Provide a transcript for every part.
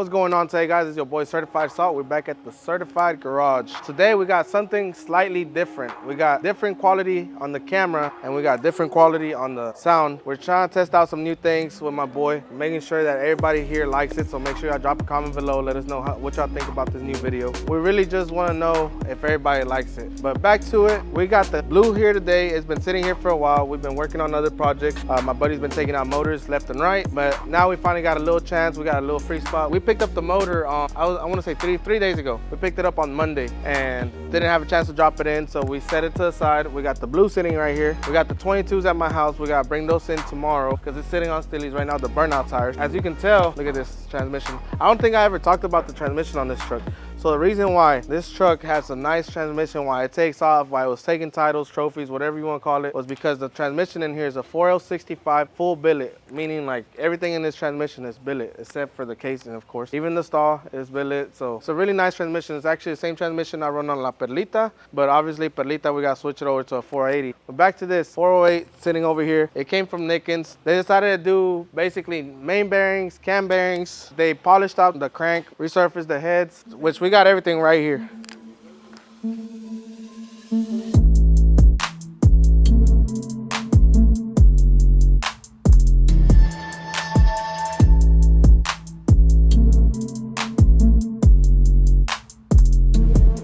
What's going on today, guys? It's your boy Certified Salt. We're back at the Certified Garage. Today we got something slightly different. We got different quality on the camera and we got different quality on the sound. We're trying to test out some new things with my boy, making sure that everybody here likes it. So make sure y'all drop a comment below. Let us know what y'all think about this new video. We really just want to know if everybody likes it. But back to it, we got the blue here today. It's been sitting here for a while. We've been working on other projects. My buddy's been taking out motors left and right, but now we finally got a little chance. We got a little free spot. We picked up the motor on, I want to say three days ago. We picked it up on Monday and didn't have a chance to drop it in, so we set it to the side. We got the blue sitting right here. We got the 22s at my house. We got to bring those in tomorrow because it's sitting on Stilly's right now, the burnout tires. As you can tell, look at this transmission. I don't think I ever talked about the transmission on this truck. So the reason why this truck has a nice transmission, why it takes off, why it was taking titles, trophies, whatever you want to call it, was because the transmission in here is a 4L65 full billet, meaning like everything in this transmission is billet, except for the casing, of course. Even the stall is billet, so it's a really nice transmission. It's actually the same transmission I run on La Perlita, but obviously Perlita, we got to switch it over to a 480. But back to this 408 sitting over here. It came from Nickens. They decided to do basically main bearings, cam bearings. They polished out the crank, resurfaced the heads, which we got everything right here.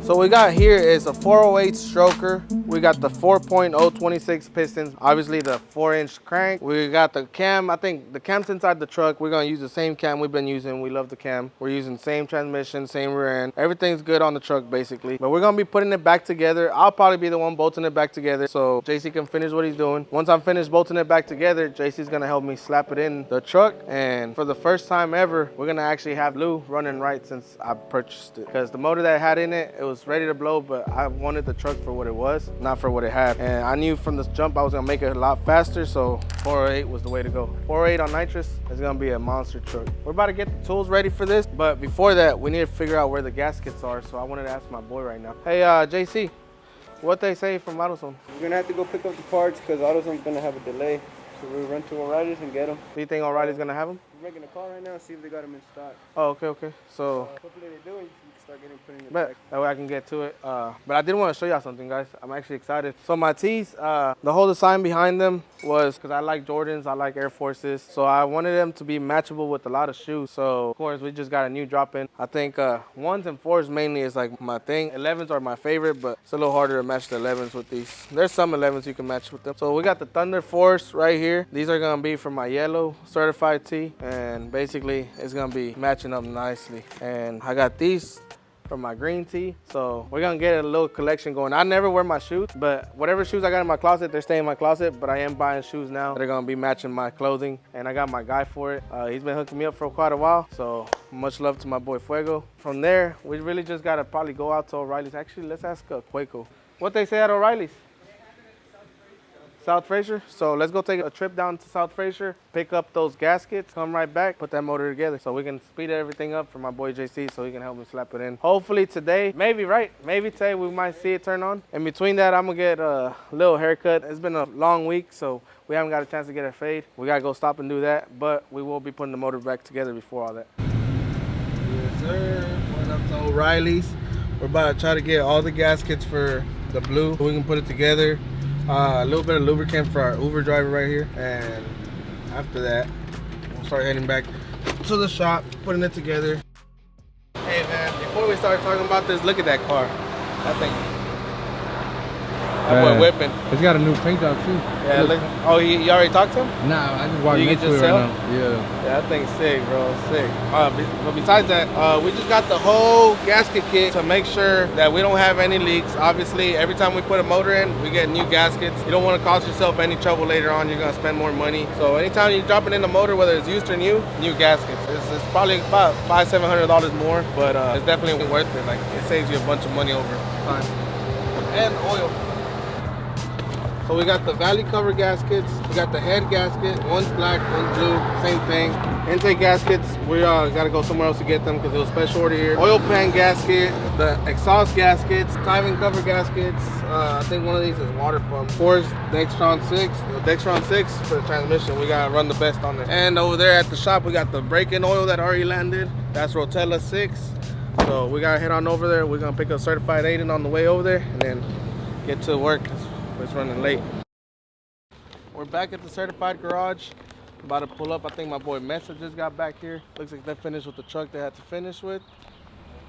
So what we got here is a 408 stroker. We got the 4.026 pistons, obviously the 4-inch crank. We got the cam. I think the cam's inside the truck. We're gonna use the same cam we've been using. We love the cam. We're using the same transmission, same rear end. Everything's good on the truck basically. But we're gonna be putting it back together. I'll probably be the one bolting it back together so JC can finish what he's doing. Once I'm finished bolting it back together, JC's gonna help me slap it in the truck. And for the first time ever, we're gonna actually have blue running right since I purchased it. Because the motor that I had in it, it was ready to blow, but I wanted the truck for what it was, not for what it had. And I knew from the jump I was gonna make it a lot faster, so 408 was the way to go. 408 on nitrous is gonna be a monster truck. We're about to get the tools ready for this, but before that, we need to figure out where the gaskets are, so I wanted to ask my boy right now. Hey, JC, what they say from AutoZone? We're gonna have to go pick up the parts because AutoZone's gonna have a delay. So we'll run to O'Reilly's and get them. Do you think O'Reilly's gonna have them? We're making a call right now and see if they got them in stock. Oh, okay. So hopefully they do, and you can start putting it back. That way I can get to it. But I did want to show y'all something, guys. I'm actually excited. So my tees, the whole design behind them was because I like Jordans, I like Air Forces. So I wanted them to be matchable with a lot of shoes. So of course we just got a new drop in. I think 1s and 4s mainly is like my thing. 11s are my favorite, but it's a little harder to match the 11s with these. There's some 11s you can match with them. So we got the Thunder Force right here. These are gonna be for my yellow certified tee, and basically it's gonna be matching up nicely. And I got these for my green tee, so we're gonna get a little collection going. I never wear my shoes, but whatever shoes I got in my closet, they're staying in my closet, but I am buying shoes now that are gonna be matching my clothing, and I got my guy for it. He's been hooking me up for quite a while, so much love to my boy Fuego. From there, we really just gotta probably go out to O'Reilly's. Actually, let's ask Quaco what they say at O'Reilly's. South Fraser. So let's go take a trip down to South Fraser, pick up those gaskets, come right back, put that motor together so we can speed everything up for my boy JC so he can help me slap it in. Hopefully today, maybe today we might see it turn on. In between that, I'm gonna get a little haircut. It's been a long week, so we haven't got a chance to get a fade. We gotta go stop and do that, but we will be putting the motor back together before all that. Yes, sir. Went up to O'Reilly's. We're about to try to get all the gaskets for the blue so we can put it together. A little bit of lubricant for our Uber driver right here, and after that we'll start heading back to the shop, putting it together. Hey man, before we start talking about this, look at that car. That thing, that boy whipping. It's got a new paint job too. Yeah, look. Oh, you already talked to him? Nah, I just walked next to it right now. Yeah, that thing's sick, bro. Sick. But besides that, we just got the whole gasket kit to make sure that we don't have any leaks. Obviously, every time we put a motor in, we get new gaskets. You don't want to cause yourself any trouble later on. You're gonna spend more money. So anytime you're dropping in a motor, whether it's used or new gaskets. It's probably about $500-700 more, but it's definitely worth it. Like, it saves you a bunch of money over time. And oil. So we got the valley cover gaskets, we got the head gasket, one's black, one's blue, same thing. Intake gaskets, we gotta go somewhere else to get them because it was special order here. Oil pan gasket, the exhaust gaskets, timing cover gaskets. I think one of these is water pump. Of course, Dextron 6. The Dextron 6 for the transmission, we gotta run the best on it. And over there at the shop, we got the brake-in oil that already landed. That's Rotella 6. So we gotta head on over there. We're gonna pick up certified Aiden on the way over there and then get to work. It's running late. We're back at the certified garage. About to pull up. I think my boy Mesa just got back here. Looks like they finished with the truck they had to finish with.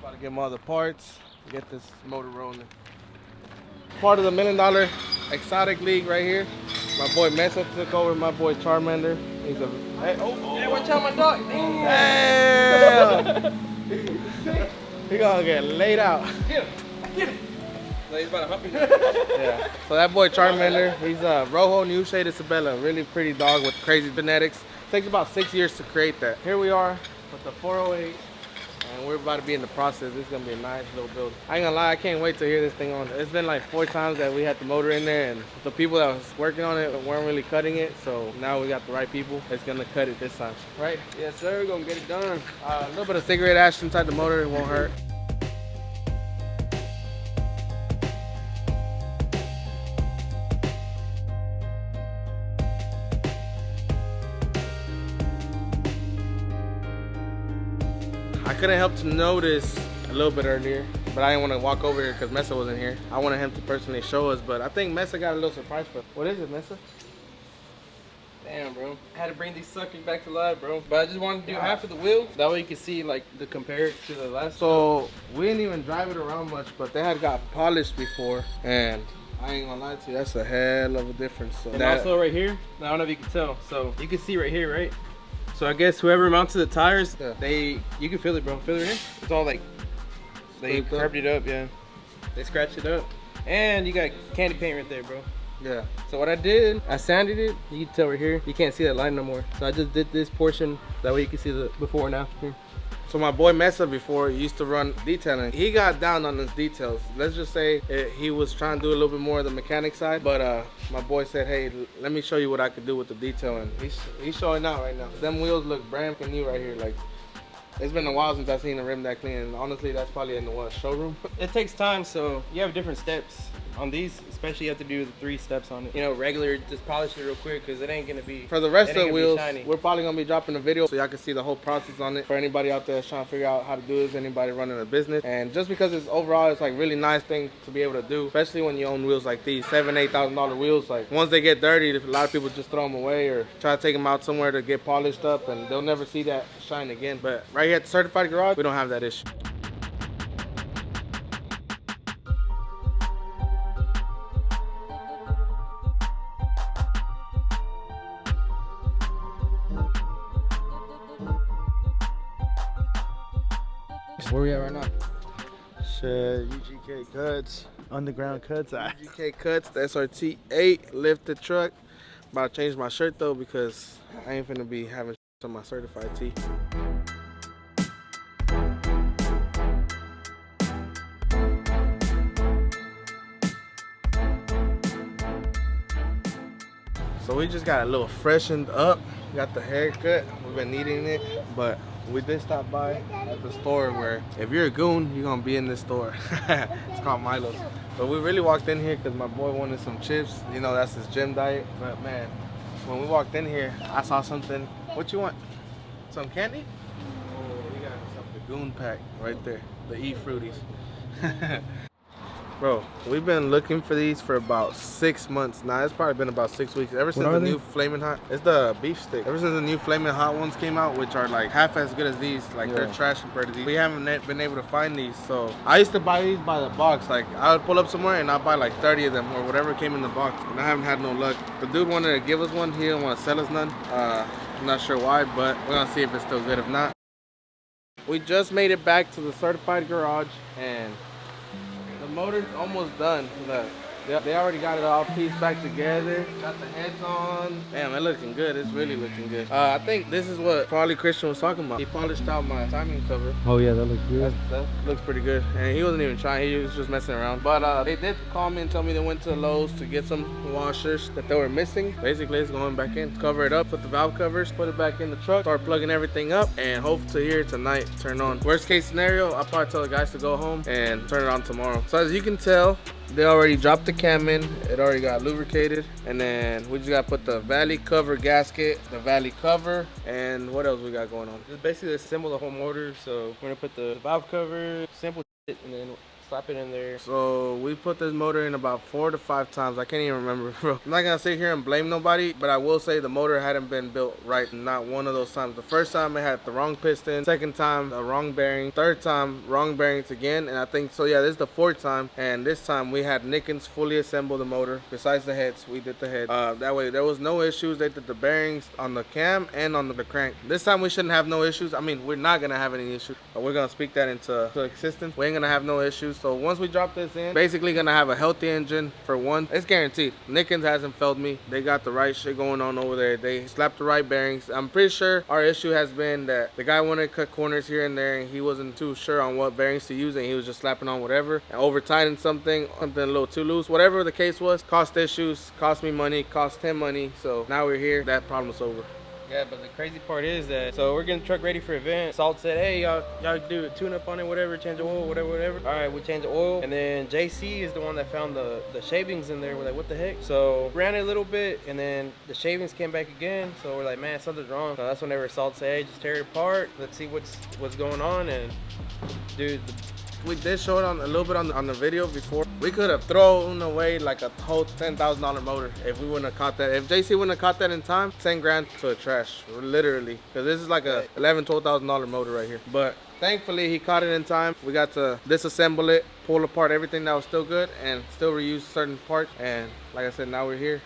About to get them all the parts, get this motor rolling. Part of the $1 million exotic league right here. My boy Mesa took over my boy Charmander. He's a hey, Hey, watch out, my dog. damn. He gonna get laid out. Get him. He's about to hump you. Yeah. So that boy Charmander, he's a Rojo New Shade Isabella, really pretty dog with crazy genetics. Takes about 6 years to create that. Here we are with the 408, and we're about to be in the process. This is gonna be a nice little build. I ain't gonna lie, I can't wait to hear this thing on. It's been like 4 times that we had the motor in there, and the people that was working on it weren't really cutting it. So now we got the right people that's gonna cut it this time, right? Yes, sir. We're gonna get it done. A little bit of cigarette ash inside the motor, it won't hurt. I couldn't help to notice a little bit earlier, but I didn't want to walk over here because Mesa wasn't here. I wanted him to personally show us, but I think Mesa got a little surprise for us. What is it, Mesa? Damn, bro. I had to bring these suckers back to life, bro. But I just wanted to do half of the wheel. That way you can see, like, the compare it to the last. So we didn't even drive it around much, but they had got polished before, and I ain't gonna lie to you, that's a hell of a difference. So And also right here, I don't know if you can tell. So you can see right here, right? So I guess whoever mounted the tires, Yeah. you can feel it, bro. Feel it right here? It's all like, they Scraped up? carved it up, yeah. They scratched it up. And you got candy paint right there, bro. yeah. So what I did, I sanded it. You can tell right here, you can't see that line no more. So I just did this portion, that way you can see the before and after. So my boy Mesa before used to run detailing. He got down on his details. Let's just say he was trying to do a little bit more of the mechanic side, but my boy said, hey, let me show you what I could do with the detailing. He's showing out right now. Them wheels look brand new right here. Like, it's been a while since I've seen a rim that clean, and honestly, that's probably in the showroom. It takes time, so you have different steps. On these, especially, you have to do the 3 steps on it. You know, regular, just polish it real quick, because it ain't gonna be. For the rest it of ain't the gonna be wheels, shiny. we're probably gonna be dropping a video so y'all can see the whole process on it. For anybody out there that's trying to figure out how to do this, anybody running a business. And just because it's overall, it's like really nice thing to be able to do, especially when you own wheels like these, $7,000, $8,000 wheels. Like once they get dirty, a lot of people just throw them away or try to take them out somewhere to get polished up, and they'll never see that shine again. But right here at the certified garage, we don't have that issue. Where we at right now? Shit, UGK cuts, underground cuts. GK Cuts, the SRT 8 lifted truck. About to change my shirt though because I ain't finna be having on my certified tee. So we just got a little freshened up. Got the haircut. We've been needing it, but we did stop by at the store where if you're a goon, you're gonna be in this store. It's called Milo's. But we really walked in here because my boy wanted some chips. You know, that's his gym diet. But man, when we walked in here, I saw something. What you want? Some candy? Oh, we got some Goon pack right there. The E-Fruities. Bro, we've been looking for these for about 6 months now. It's probably been about 6 weeks. Ever since the new Flamin' Hot, it's the beef stick. Ever since the new Flamin' Hot ones came out, which are like half as good as these, like they're trash compared to these. We haven't been able to find these. So I used to buy these by the box. Like I would pull up somewhere and I'd buy like 30 of them or whatever came in the box. And I haven't had no luck. The dude wanted to give us one. He didn't want to sell us none. I'm not sure why, but we're gonna see if it's still good. If not, we just made it back to the certified garage and the motor's almost done. Look, They already got it all pieced back together. Got the heads on. Damn, it's looking good. It's really looking good. I think this is what probably Christian was talking about. He polished out my timing cover. Oh yeah, that looks good. That looks pretty good. And he wasn't even trying. He was just messing around. But they did call me and tell me they went to Lowe's to get some washers that they were missing. Basically, it's going back in. Cover it up, put the valve covers, put it back in the truck, start plugging everything up, and hope to hear tonight turn on. Worst case scenario, I'll probably tell the guys to go home and turn it on tomorrow. So as you can tell, they already dropped the cam in. It already got lubricated. And then we just got to put the valley cover gasket, the valley cover, and what else we got going on? Just basically assemble the whole motor. So we're gonna put the valve cover, simple shit, and then slap it in there. So we put this motor in about 4 to 5 times. I can't even remember, bro. I'm not gonna sit here and blame nobody, but I will say the motor hadn't been built right. Not one of those times. The first time it had the wrong piston. Second time, the wrong bearing. Third time, wrong bearings again. And I think, so yeah, this is the 4th time. And this time we had Nickens fully assemble the motor. Besides the heads, we did the head. That way there was no issues. They did the bearings on the cam and on the crank. This time we shouldn't have no issues. I mean, we're not gonna have any issues, but we're gonna speak that into existence. We ain't gonna have no issues. So once we drop this in, basically gonna have a healthy engine for one. It's guaranteed. Nickens hasn't failed me. They got the right shit going on over there. They slapped the right bearings. I'm pretty sure our issue has been that the guy wanted to cut corners here and there, and he wasn't too sure on what bearings to use, and he was just slapping on whatever and over tightening something a little too loose. Whatever the case was, cost issues, cost me money, cost him money. So now we're here. That problem's over. Yeah, but the crazy part is that, so we're getting the truck ready for event. Salt said, hey, y'all do a tune-up on it, whatever, change the oil, whatever. All right, we changed the oil. And then JC is the one that found the shavings in there. We're like, what the heck? So ran it a little bit, and then the shavings came back again. So we're like, man, something's wrong. So that's whenever Salt said, hey, just tear it apart. Let's see what's going on. And dude, we did show it on a little bit on the video before. We could have thrown away like a whole $10,000 motor if we wouldn't have caught that. If JC wouldn't have caught that in time, 10 grand to the trash, literally. Because this is like a $11,000-$12,000 motor right here. But thankfully he caught it in time. We got to disassemble it, pull apart everything that was still good, and still reuse certain parts. And like I said, now we're here.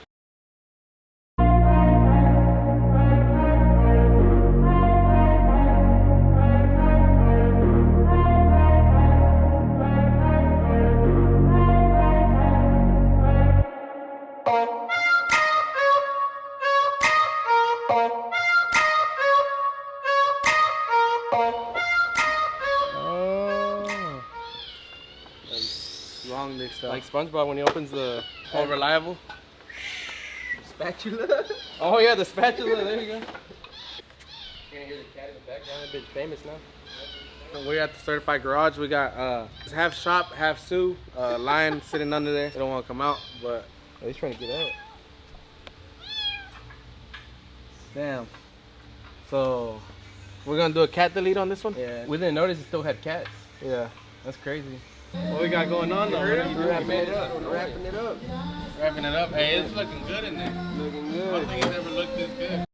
Long dick stuff. like SpongeBob when he opens the All reliable. spatula. Oh yeah, the spatula. There you go. You can hear the cat in the background. That bitch famous now. We're at the certified garage. We got half shop, half Sue. Lion sitting under there. They don't want to come out, but Oh, he's trying to get out. damn. So we're gonna do a cat delete on this one. Yeah. We didn't notice it still had cats. Yeah. That's crazy. What we got going on though? Wrapping it up. Wrapping it up. Wrapping it up. Hey, it's looking good in there. Looking I good. don't think it's ever looked this good.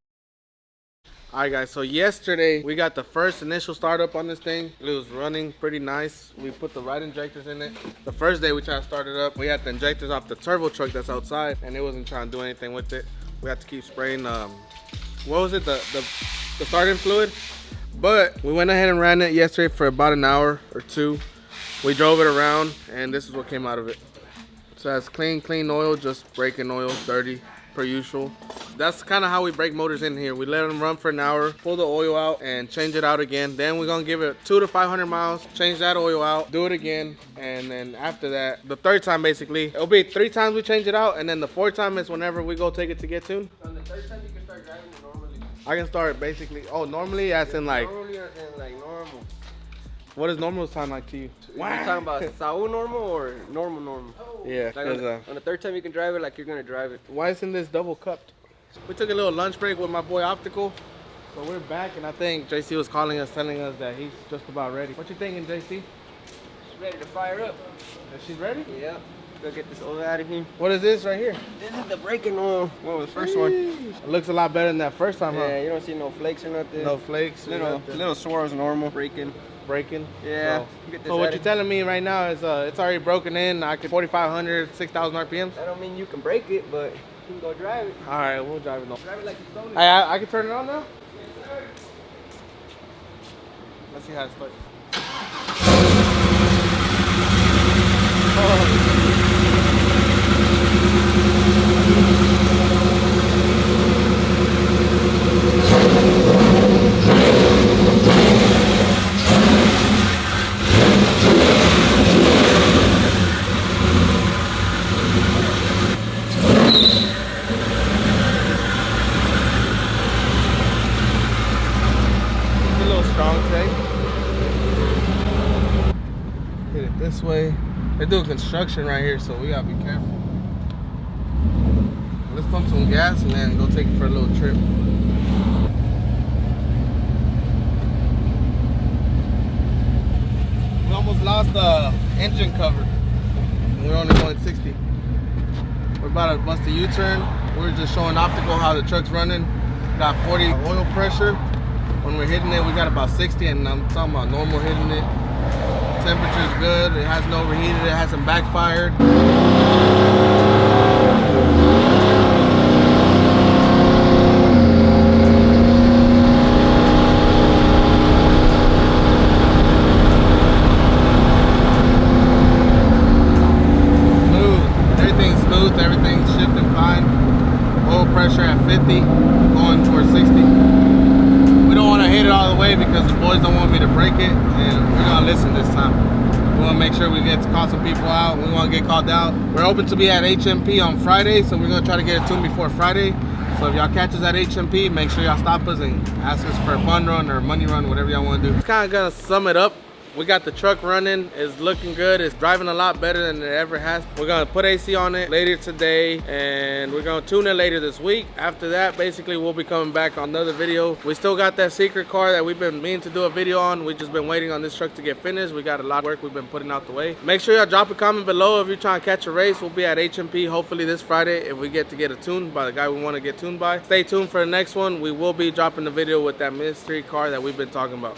Alright guys, so yesterday we got the first initial startup on this thing. It was running pretty nice. We put the right injectors in it. The first day we tried to start it up, we had the injectors off the turbo truck that's outside, and it wasn't trying to do anything with it. We had to keep spraying what was it? The starting fluid. But we went ahead and ran it yesterday for about an hour or two. We drove it around, and this is what came out of it. So that's clean oil, just braking oil, dirty, per usual. That's kind of how we break motors in here. We let them run for an hour, pull the oil out, and change it out again. Then we're gonna give it 200 to 500 miles, change that oil out, do it again, and then after that, the third time basically, it'll be 3 times we change it out, and then the 4th time is whenever we go take it to get tuned. On the third time you can start driving it normally. I can start basically, normally as in like, Normally as in like normal. what does normal sound like to you? You're talking about Saul normal or normal? Yeah, Like because on the third time you can drive it like you're gonna drive it. why isn't this double cupped? We took a little lunch break with my boy Optical. So we're back, and I think JC was calling us, telling us that he's just about ready. What you thinking, JC? She's ready to fire up. Is she ready? Yeah. Go get this oil out of here. What is this right here? This is the braking oil. What was the first one? It looks a lot better than that first time, huh? Yeah, you don't see no flakes or nothing. No flakes. Little swirls normal. Braking. Breaking. Yeah. So, Get this so what out you're of- telling me right now is it's already broken in. I can 4,500, 6,000 RPMs. That don't mean you can break it, but you can go drive it. All right, we'll drive it. Drive it like you stole it. I can turn it on now. Let's see how it starts. this way. They're doing construction right here, so we gotta be careful. Let's pump some gas and then go take it for a little trip. We almost lost the engine cover. We're only going 60. We're about to bust a U-turn. We're just showing optical how the truck's running. Got 40 oil pressure. When we're hitting it, we got about 60, and I'm talking about normal hitting it. Temperature's good. It hasn't overheated. It hasn't backfired. Everything's shifting fine. Oil pressure at 50, going towards 60. We don't want to hit it all the way because the boys don't want me to break it, and we're gonna listen this time. We want to make sure we get to call some people out. We want to get called out. We're open to be at HMP on Friday, so we're gonna try to get it tuned before Friday. So if y'all catch us at HMP, make sure y'all stop us and ask us for a fun run or a money run, whatever y'all want to do. It's kind of gonna sum it up. We got the truck running. It's looking good. It's driving a lot better than it ever has. We're gonna put AC on it later today, and we're gonna tune it later this week. After that, basically, we'll be coming back on another video. We still got that secret car that we've been meaning to do a video on. We've just been waiting on this truck to get finished. We got a lot of work we've been putting out the way. Make sure y'all drop a comment below if you're trying to catch a race. We'll be at HMP hopefully this Friday if we get to get a tune by the guy we want to get tuned by. Stay tuned for the next one. We will be dropping the video with that mystery car that we've been talking about.